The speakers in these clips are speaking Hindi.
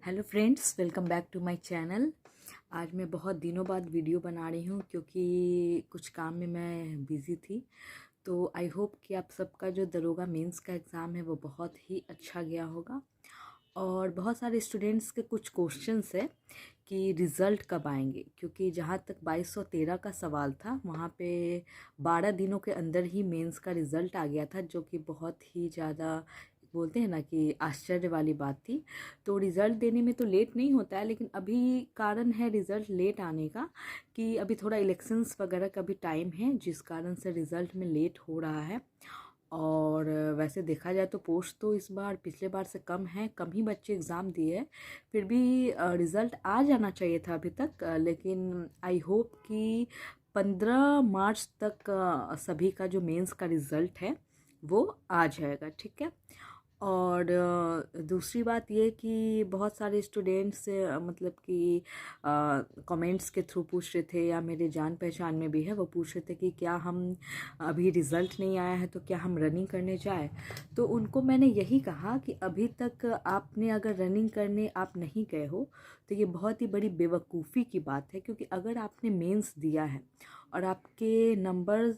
Hello friends, welcome back to my channel. आज मैं बहुत दिनों बाद वीडियो बना रही हूँ क्योंकि कुछ काम में मैं बिज़ी थी। तो आई होप कि आप सबका जो दरोगा मेंस का एग्ज़ाम है वो बहुत ही अच्छा गया होगा। और बहुत सारे स्टूडेंट्स के कुछ क्वेश्चंस है कि रिज़ल्ट कब आएंगे, क्योंकि जहाँ तक 2213 का सवाल था वहाँ पे 12 दिनों के अंदर ही मेंस का रिज़ल्ट आ गया था, जो कि बहुत ही ज़्यादा बोलते हैं ना कि आश्चर्य वाली बात थी। तो रिज़ल्ट देने में तो लेट नहीं होता है, लेकिन अभी कारण है रिज़ल्ट लेट आने का कि अभी थोड़ा इलेक्शंस वगैरह का भी टाइम है, जिस कारण से रिज़ल्ट में लेट हो रहा है। और वैसे देखा जाए तो पोस्ट तो इस बार पिछले बार से कम है, कम ही बच्चे एग्ज़ाम दिए हैं। फिर भी रिज़ल्ट आ जाना चाहिए था अभी तक, लेकिन आई होप कि 15 मार्च तक सभी का जो मेंस का रिज़ल्ट है वो आ जाएगा, ठीक है। और दूसरी बात ये कि बहुत सारे स्टूडेंट्स मतलब कि कमेंट्स के थ्रू पूछ रहे थे, या मेरे जान पहचान में भी है, वो पूछ रहे थे कि क्या हम अभी रिज़ल्ट नहीं आया है तो क्या हम रनिंग करने जाए। तो उनको मैंने यही कहा कि अभी तक आपने अगर रनिंग करने आप नहीं गए हो तो ये बहुत ही बड़ी बेवकूफ़ी की बात है, क्योंकि अगर आपने मेंस दिया है और आपके नंबर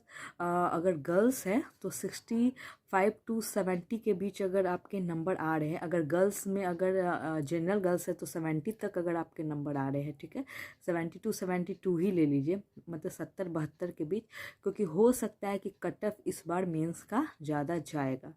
अगर गर्ल्स हैं तो 65 to 70 के बीच अगर आपके नंबर आ रहे हैं, अगर गर्ल्स में अगर जनरल गर्ल्स है तो 70 तक अगर आपके नंबर आ रहे हैं, ठीक है, 70 to 72 ही ले लीजिए, मतलब 70-72 के बीच, क्योंकि हो सकता है कि कट ऑफ इस बार मेंस का ज़्यादा जाएगा।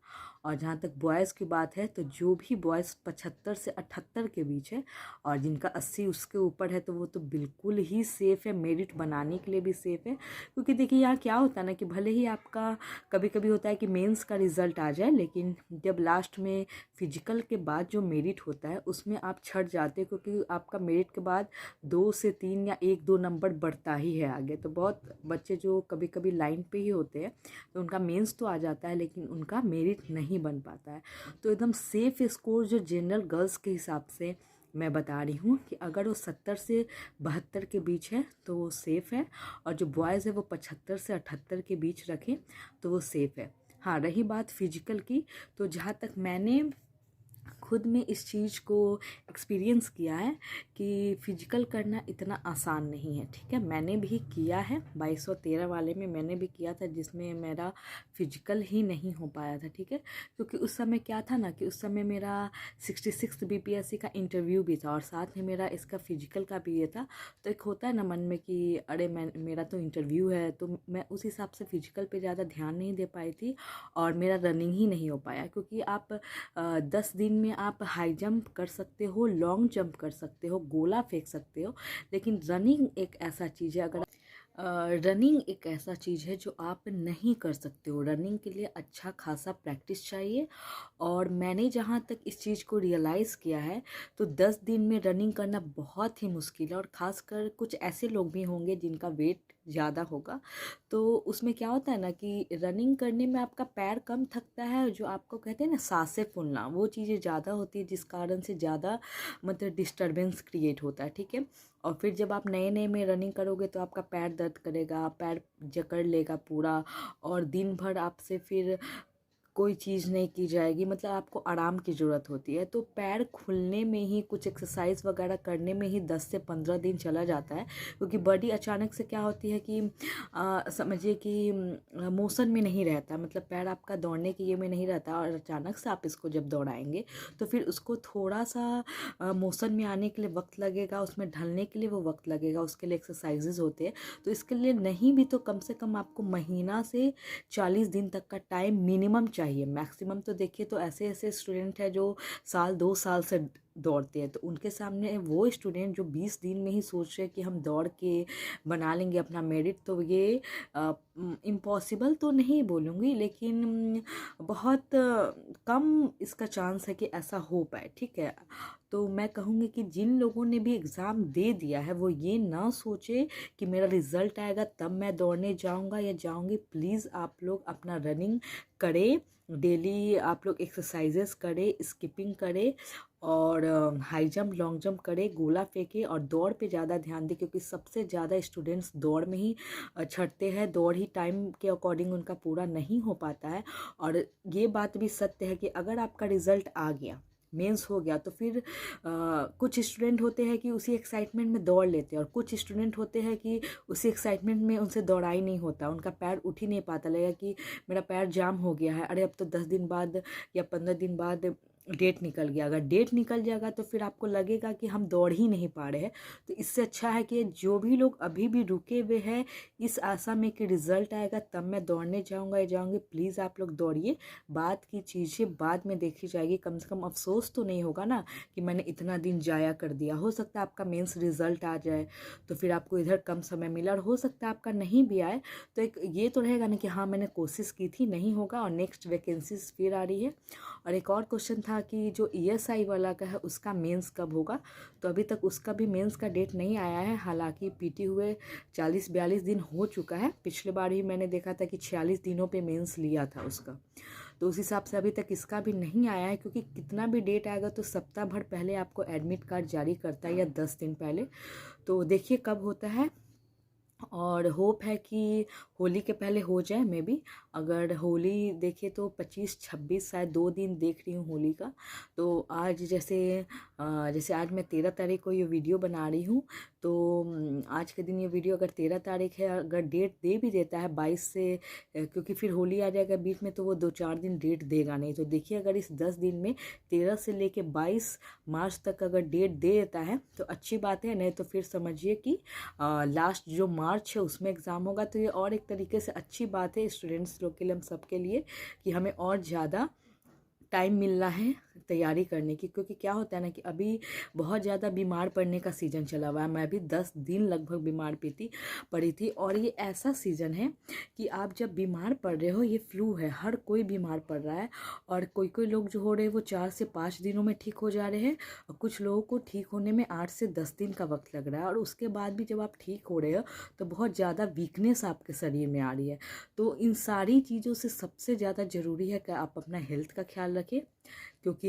और जहाँ तक बॉयज़ की बात है तो जो भी बॉयज़ 75 से 78 के बीच है और जिनका 80 उसके ऊपर है तो वो तो बिल्कुल ही सेफ़ है, मेरिट बनाने के लिए भी सेफ़ है। क्योंकि देखिए यहाँ क्या होता है ना कि भले ही आपका कभी कभी होता है कि मेंस का रिज़ल्ट आ जाए, लेकिन जब लास्ट में फिजिकल के बाद जो मेरिट होता है उसमें आप छट जाते हो, क्योंकि आपका मेरिट के बाद 2 से 3 या 1-2 नंबर बढ़ता ही है आगे। तो बहुत बच्चे जो कभी कभी लाइन पे ही होते हैं तो उनका मेंस तो आ जाता है लेकिन उनका मेरिट नहीं बन पाता है। तो एकदम सेफ स्कोर जो जनरल गर्ल्स के हिसाब से मैं बता रही हूँ कि अगर वो 70 से 72 के बीच है तो वो सेफ़ है, और जो बॉयज़ है वो 75 से 78 के बीच रखें तो वो सेफ़ है। हाँ, रही बात फिजिकल की, तो जहाँ तक मैंने खुद में इस चीज़ को एक्सपीरियंस किया है कि फ़िजिकल करना इतना आसान नहीं है, ठीक है। मैंने भी किया है 2213 वाले में, मैंने भी किया था जिसमें मेरा फ़िजिकल ही नहीं हो पाया था, ठीक है। क्योंकि उस समय क्या था ना कि उस समय मेरा 66 बीपीएससी का इंटरव्यू भी था और साथ में मेरा इसका फ़िजिकल का भी ये था। तो एक होता है ना मन में कि अरे मेरा तो इंटरव्यू है, तो मैं उस हिसाब से फ़िजिकल पे ज़्यादा ध्यान नहीं दे पाई थी और मेरा रनिंग ही नहीं हो पाया। क्योंकि आप 10 दिन में आप हाई जंप कर सकते हो, लॉन्ग जंप कर सकते हो, गोला फेंक सकते हो, लेकिन रनिंग एक ऐसा चीज़ है, अगर रनिंग एक ऐसा चीज़ है जो आप नहीं कर सकते हो। रनिंग के लिए अच्छा खासा प्रैक्टिस चाहिए। और मैंने जहाँ तक इस चीज़ को रियलाइज़ किया है तो 10 दिन में रनिंग करना बहुत ही मुश्किल है। और ख़ासकर कुछ ऐसे लोग भी होंगे जिनका वेट ज़्यादा होगा, तो उसमें क्या होता है ना कि रनिंग करने में आपका पैर कम थकता है, जो आपको कहते हैं ना सांसें फूलना, वो चीज़ें ज़्यादा होती है, जिस कारण से ज़्यादा मतलब डिस्टर्बेंस क्रिएट होता है, ठीक है। और फिर जब आप नए नए में रनिंग करोगे तो आपका पैर दर्द करेगा, पैर जकड़ लेगा पूरा, और दिन भर आपसे फिर कोई चीज़ नहीं की जाएगी, मतलब आपको आराम की ज़रूरत होती है। तो पैर खुलने में ही, कुछ एक्सरसाइज वगैरह करने में ही 10 से 15 दिन चला जाता है। क्योंकि बॉडी अचानक से क्या होती है कि समझिए कि मोशन में नहीं रहता, मतलब पैर आपका दौड़ने के ये में नहीं रहता, और अचानक से आप इसको जब दौड़ाएंगे तो फिर उसको थोड़ा सा मोशन में आने के लिए वक्त लगेगा, उसमें ढलने के लिए वो वक्त लगेगा, उसके लिए एक्सरसाइजेज होते हैं। तो इसके लिए नहीं भी तो कम से कम आपको महीना से 40 दिन तक का टाइम मिनिमम चाहिए। मैक्सिमम तो देखिए तो ऐसे ऐसे स्टूडेंट हैं जो 1-2 साल से दौड़ते हैं, तो उनके सामने वो स्टूडेंट जो 20 दिन में ही सोच रहे हैं कि हम दौड़ के बना लेंगे अपना मेरिट, तो ये इम्पॉसिबल तो नहीं बोलूँगी, लेकिन बहुत कम इसका चांस है कि ऐसा हो पाए, ठीक है। तो मैं कहूँगी कि जिन लोगों ने भी एग्ज़ाम दे दिया है वो ये ना सोचे कि मेरा रिज़ल्ट आएगा तब मैं दौड़ने जाऊँगा या जाऊँगी। प्लीज़ आप लोग अपना रनिंग करें, डेली आप लोग एक्सरसाइजेस करें, स्किपिंग करें, और हाई जंप, लॉन्ग जंप करें, गोला फेंके, और दौड़ पे ज़्यादा ध्यान दें, क्योंकि सबसे ज़्यादा स्टूडेंट्स दौड़ में ही छटते हैं। दौड़ ही टाइम के अकॉर्डिंग उनका पूरा नहीं हो पाता है। और ये बात भी सत्य है कि अगर आपका रिज़ल्ट आ गया मेंस हो गया तो फिर कुछ स्टूडेंट होते हैं कि उसी एक्साइटमेंट में दौड़ लेते हैं, और कुछ स्टूडेंट होते हैं कि उसी एक्साइटमेंट में उनसे दौड़ाई नहीं होता, उनका पैर उठ ही नहीं पाता, लगेगा कि मेरा पैर जाम हो गया है, अरे अब तो 10 दिन बाद या 15 दिन बाद डेट निकल गया। अगर डेट निकल जाएगा तो फिर आपको लगेगा कि हम दौड़ ही नहीं पा रहे हैं। तो इससे अच्छा है कि जो भी लोग अभी भी रुके हुए हैं इस आशा में कि रिजल्ट आएगा तब मैं दौड़ने जाऊंगा या जाऊंगी, प्लीज़ आप लोग दौड़िए। बाद की चीज़ें बाद में देखी जाएगी, कम से कम अफसोस तो नहीं होगा ना कि मैंने इतना दिन जाया कर दिया। हो सकता है आपका मेंस रिजल्ट आ जाए तो फिर आपको इधर कम समय मिला, और हो सकता है आपका नहीं भी आए तो एक ये तो रहेगा ना कि हाँ मैंने कोशिश की थी, नहीं होगा और नेक्स्ट वैकेंसीज फिर आ रही है। और एक और क्वेश्चन था कि जो ESI वाला का है उसका मेंस कब होगा, तो अभी तक उसका भी मेंस का डेट नहीं आया है। हालांकि PT हुए 40-42 दिन हो चुका है, पिछले बार ही मैंने देखा था कि 46 दिनों पे मेंस लिया था उसका, तो उस हिसाब से अभी तक इसका भी नहीं आया है, क्योंकि कितना भी डेट आएगा तो सप्ताह भर पहले आपको एडमिट कार्ड जारी करता है या 10 दिन पहले। तो देखिए कब होता है, और होप है कि होली के पहले हो जाए। मे बी अगर होली देखे तो 25-26 शायद 2 दिन देख रही हूँ होली का। तो आज जैसे आज मैं 13 तारीख को ये वीडियो बना रही हूँ, तो आज के दिन ये वीडियो अगर 13 तारीख है, अगर डेट दे भी देता है 22 से, क्योंकि फिर होली आ जाएगा बीच में तो वो 2-4 दिन डेट देगा नहीं। तो देखिए अगर इस 10 दिन में 13 से लेके 22 मार्च तक अगर डेट दे देता है तो अच्छी बात है, नहीं तो फिर समझिए कि लास्ट जो मार्च है उसमें एग्ज़ाम होगा। तो ये और एक तरीके से अच्छी बात है स्टूडेंट्स लोग के लिए, हम सब के लिए, कि हमें और ज़्यादा टाइम मिल रहा है तैयारी करने की। क्योंकि क्या होता है ना कि अभी बहुत ज़्यादा बीमार पड़ने का सीज़न चला हुआ है। मैं भी 10 दिन लगभग बीमार पड़ी थी, और ये ऐसा सीज़न है कि आप जब बीमार पड़ रहे हो, ये फ्लू है, हर कोई बीमार पड़ रहा है, और कोई लोग जो हो रहे हैं वो 4 से 5 दिनों में ठीक हो जा रहे हैं, और कुछ लोगों को ठीक होने में 8 से 10 दिन का वक्त लग रहा है, और उसके बाद भी जब आप ठीक हो रहे हो तो बहुत ज़्यादा वीकनेस आपके शरीर में आ रही है। तो इन सारी चीज़ों से सबसे ज़्यादा ज़रूरी है कि आप अपना हेल्थ का ख्याल रखें, क्योंकि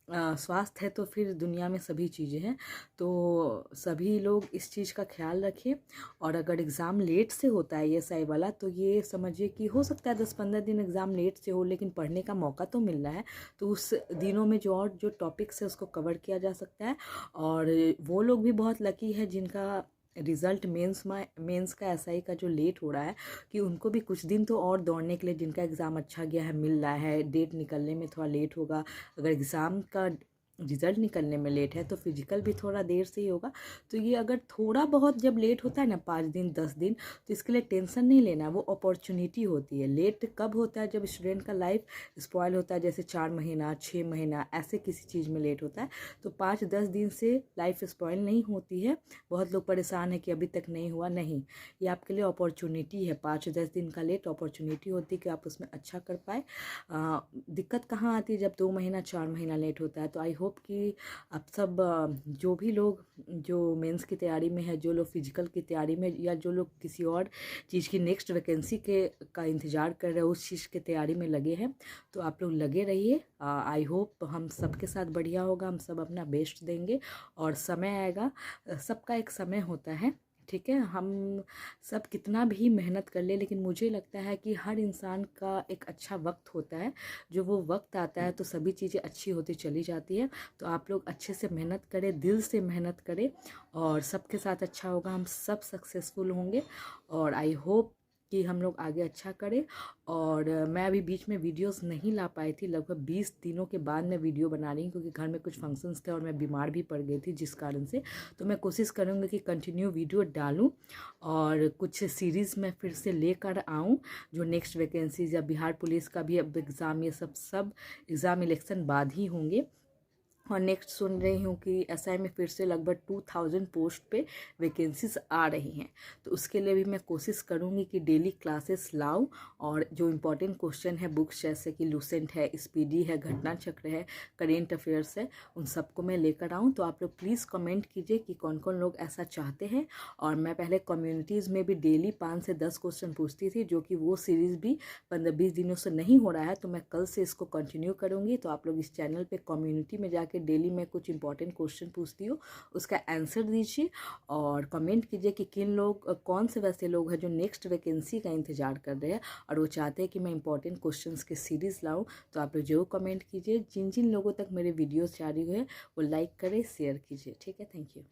स्वास्थ्य है तो फिर दुनिया में सभी चीज़ें हैं। तो सभी लोग इस चीज़ का ख्याल रखें। और अगर एग्ज़ाम लेट से होता है ESI वाला, तो ये समझिए कि हो सकता है 10-15 दिन एग्ज़ाम लेट से हो, लेकिन पढ़ने का मौका तो मिल रहा है। तो उस दिनों में जो टॉपिक्स है उसको कवर किया जा सकता है। और वो लोग भी बहुत लकी है जिनका रिज़ल्ट मेंस का SI का जो लेट हो रहा है, कि उनको भी कुछ दिन तो और दौड़ने के लिए, जिनका एग्ज़ाम अच्छा गया है, मिल रहा है। डेट निकलने में थोड़ा लेट होगा, अगर एग्ज़ाम का रिज़ल्ट निकलने में लेट है तो फिजिकल भी थोड़ा देर से ही होगा। तो ये अगर थोड़ा बहुत जब लेट होता है ना 5 दिन 10 दिन, तो इसके लिए टेंशन नहीं लेना, वो अपॉर्चुनिटी होती है। लेट कब होता है? जब स्टूडेंट का लाइफ स्पॉयल होता है, जैसे 4 महीना 6 महीना ऐसे किसी चीज़ में लेट होता है। तो 5-10 दिन से लाइफ स्पॉयल नहीं होती है। बहुत लोग परेशान है कि अभी तक नहीं हुआ, नहीं, ये आपके लिए अपॉर्चुनिटी है। 5-10 दिन का लेट अपॉर्चुनिटी होती है कि आप उसमें अच्छा कर पाए। दिक्कत कहाँ आती है? जब 2 महीना 4 महीना लेट होता है। तो आई होप कि आप सब जो भी लोग जो मेंस की तैयारी में है, जो लोग फिजिकल की तैयारी में, या जो लोग किसी और चीज़ की नेक्स्ट वैकेंसी का इंतज़ार कर रहे हैं, उस चीज़ की तैयारी में लगे हैं, तो आप लोग लगे रहिए। आई होप हम सबके साथ बढ़िया होगा, हम सब अपना बेस्ट देंगे, और समय आएगा, सबका एक समय होता है, ठीक है। हम सब कितना भी मेहनत कर ले, लेकिन मुझे लगता है कि हर इंसान का एक अच्छा वक्त होता है। जो वो वक्त आता है तो सभी चीज़ें अच्छी होती चली जाती है। तो आप लोग अच्छे से मेहनत करें, दिल से मेहनत करें, और सबके साथ अच्छा होगा, हम सब सक्सेसफुल होंगे। और आई होप कि हम लोग आगे अच्छा करें। और मैं अभी बीच में वीडियोस नहीं ला पाई थी, लगभग 20 दिनों के बाद मैं वीडियो बना रही हूँ, क्योंकि घर में कुछ फंक्शंस थे और मैं बीमार भी पड़ गई थी, जिस कारण से। तो मैं कोशिश करूँगी कि कंटिन्यू वीडियो डालूँ, और कुछ सीरीज़ में फिर से लेकर आऊँ, जो नेक्स्ट वैकेंसीज या बिहार पुलिस का भी अब एग्ज़ाम, ये सब एग्ज़ाम इलेक्शन बाद ही होंगे। और नेक्स्ट सुन रही हूँ कि SI में फिर से लगभग 2000 पोस्ट पे वैकेंसीज आ रही हैं। तो उसके लिए भी मैं कोशिश करूँगी कि डेली क्लासेस लाऊं, और जो इम्पोर्टेंट क्वेश्चन है बुक्स, जैसे कि लूसेंट है, स्पीडी है, घटना चक्र है, करेंट अफेयर्स है, उन सबको मैं लेकर आऊँ। तो आप लोग प्लीज़ कमेंट कीजिए कि कौन कौन लोग ऐसा चाहते हैं। और मैं पहले कम्युनिटीज़ में भी डेली 5 से 10 क्वेश्चन पूछती थी, जो कि वो सीरीज़ भी 15-20 दिनों से नहीं हो रहा है, तो मैं कल से इसको कंटिन्यू करूँगी। तो आप लोग इस चैनल पर कम्युनिटी में जाके के डेली मैं कुछ इंपॉर्टेंट क्वेश्चन पूछती हूँ, उसका आंसर दीजिए और कमेंट कीजिए कि कौन से वैसे लोग हैं जो नेक्स्ट वैकेंसी का इंतज़ार कर रहे हैं और वो चाहते हैं कि मैं इंपॉर्टेंट क्वेश्चंस की सीरीज़ लाऊं। तो आप लोग जरूर कमेंट कीजिए। जिन जिन लोगों तक मेरे वीडियोस जा रही है वो लाइक करें, शेयर कीजिए। ठीक है, थैंक यू।